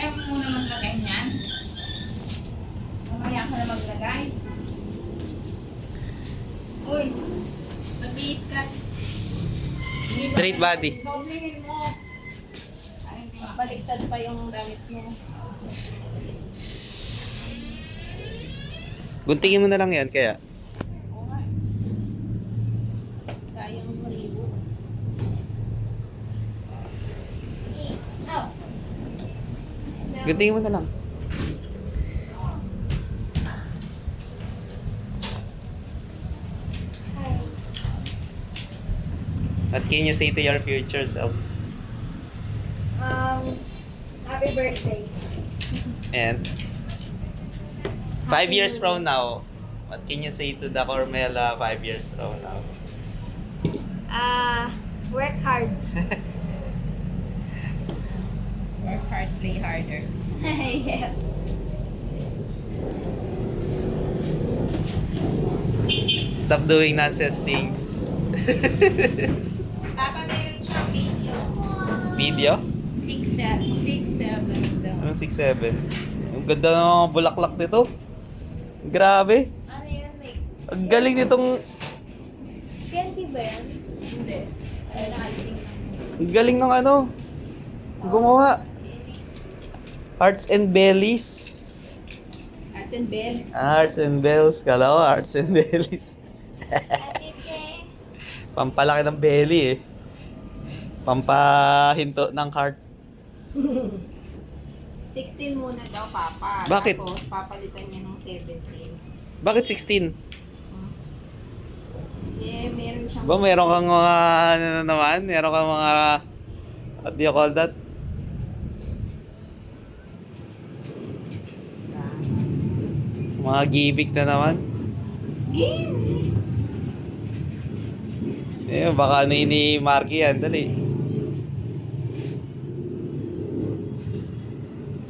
Ayaw mo muna maglagay niyan. Mamaya ka na maglagay. Uy, mag-biis ka. Straight body. Doblihin mo. Ay, baliktad pa yung damit mo. Guntingin mo na lang yan, kaya. Oo nga. Sayang maribo. Oh. Guntingin mo na lang. What can you say to your future self? Happy birthday. And 5 years from now, what can you say to the Cormela 5 years from now? Work hard. Work hard, play harder. Yes. Stop doing nonsense things. Papa, meron siyang video. Video? 6'7" daw. Anong 6'7"? Ang ganda ng mga bulaklak nito. Grabe. Ano yan, May? Ang galing nitong... Candy ba yan? Hindi. Ay, nakalising lang. Ang galing ng ano. Gumawa. Hearts and Bellies. Arts and bells. Hearts and Bells. Kala ko, Hearts and Bellies. Pampalaki ng belly eh. Pampahinto ng heart. 16 muna daw, Papa. Bakit? Tapos, papalitan niya ng 17. Bakit 16? Eh, meron siyang... Ba, meron kang mga, ano na naman? Meron kang mga, what do you call that? Mga gimmick na naman. Game! Eh, baka ano yun ni Marky yan. Dali.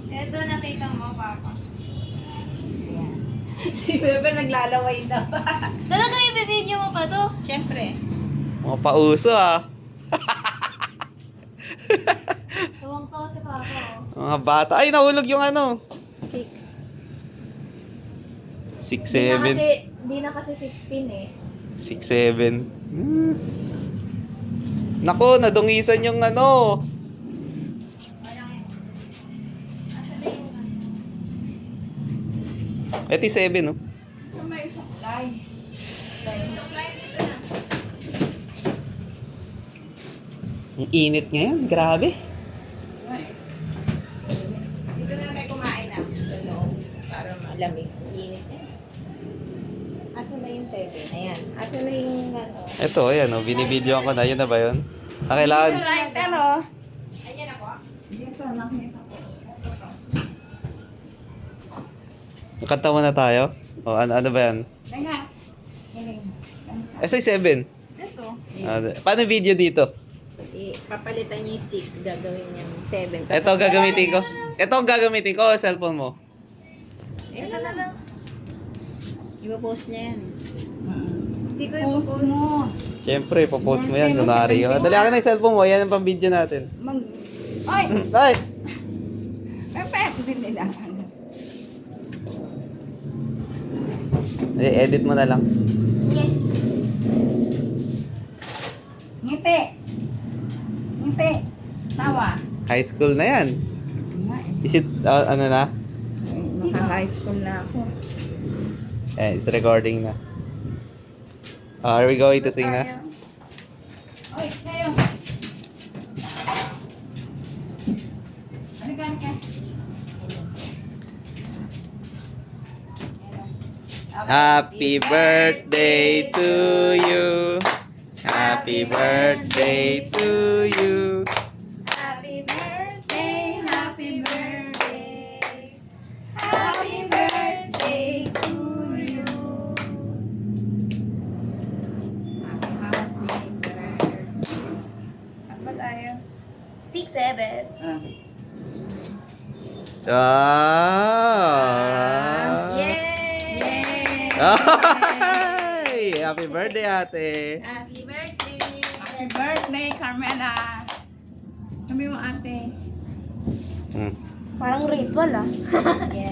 Ito nakita mo, Papa. Si Bebe naglalaway daw. Talaga i-video mo pa to? Siyempre. Mga pauso ah. Tuwang to si Papa. Mga bata. Ay, nahulog yung ano. 6. 6'7". Di na kasi 16 eh. 6'7". Nako, nadungisan yung ano. Walang yun. Asa na yung ano? 87, no? Sa may supply. Supply dito na. Ang init ngayon, grabe. Dito na tayo kumain na. Sa loob. Para malamig. Init yan. Asa na yung 7? Ayan. Asa na yung ano? Ito, ayan, oh, binibidyoan ko na. Yun na ba yun? Kailangan. Right, pero... Ayan ako. Dito, nakita ko. Kanta muna tayo. O, ano ba yan? Nga. SI7. Ito. Paano video dito? Papalitan niya yung 6. Gagawin niya yung 7. Ito ang gagamitin ko. Ito ang gagamitin ko, cellphone mo. Ito na lang. Iba-post niya yan. Hindi ko i-post mo. Siyempre, popost mo yan. Kunwari. Dali akin na yung cellphone mo. Yan ang pang video natin. Ay! Ay! Perfect din nila. Edit mo na lang. Ngiti! Ngiti! Tawa! High school na yan. Is it, ano na? Naka-high school na ako. Eh, it's recording na. Are we going to sing na? Oy, kayo! Halika ka. Happy birthday to you. Happy birthday to you. Happy birthday, happy birthday. Happy birthday to you. Apa tayo? 6, 7. Ah! Yay! Ay! Happy birthday, ate. Happy birthday! Happy birthday, Carmela! Sabi mo ate. Hmm. Parang ritual ah. Yeah.